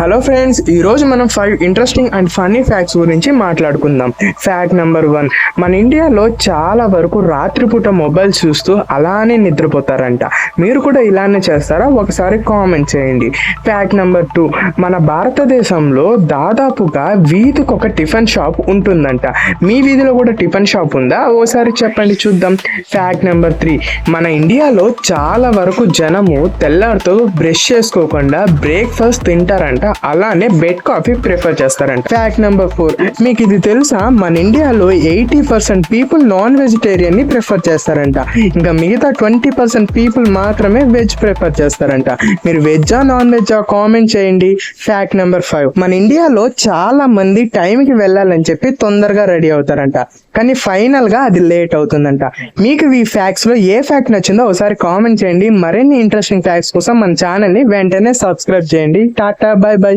Hello friends, ఈరోజు మనం 5 interesting and funny facts గురించి మాట్లాడుకుందాం. ఫ్యాక్ట్ నెంబర్ 1, మన ఇండియాలో చాలా వరకు రాత్రిపూట మొబైల్ చూస్తూ అలానే నిద్రపోతారంట. మీరు కూడా ఇలానే చేస్తారా? ఒకసారి కామెంట్ చేయండి. ఫ్యాక్ట్ నెంబర్ 2, మన భారతదేశంలో దాదాపుగా వీధికి ఒక టిఫిన్ షాప్ ఉంటుందంట. మీ వీధిలో కూడా టిఫిన్ షాప్ ఉందా? ఓసారి చెప్పండి చూద్దాం. ఫ్యాక్ట్ నెంబర్ 3, మన ఇండియాలో చాలా వరకు జనము తెల్లారితో బ్రష్ చేసుకోకుండా బ్రేక్ఫాస్ట్ తింటారంట, అలానే బెడ్ కాఫీ ప్రిఫర్ చేస్తారంట. ఫ్యాక్ట్ నెంబర్ 4, మీకు ఇది తెలుసా? మన ఇండియాలో 80% పీపుల్ నాన్ వెజిటేరియన్ ని ప్రిఫర్ చేస్తారంట. ఇంకా మిగతా 20% పీపుల్ మాత్రమే వెజ్ ప్రిఫర్ చేస్తారంట. మీరు వెజ్జా నాన్ వెజ్జా కామెంట్ చేయండి. ఫ్యాక్ట్ నెంబర్ 5, మన ఇండియాలో చాలా మంది టైంకి వెళ్ళాలని చెప్పి తొందరగా రెడీ అవుతారంట, కానీ ఫైనల్ గా అది లేట్ అవుతుందంట. మీకు ఈ ఫ్యాక్ట్స్ లో ఏ ఫ్యాక్ట్ నచ్చిందో ఒకసారి కామెంట్ చేయండి. మరిన్ని ఇంట్రెస్టింగ్ ఫ్యాక్ట్స్ కోసం మన ఛానల్ ని వెంటనే సబ్స్క్రైబ్ చేయండి. Tata, by by.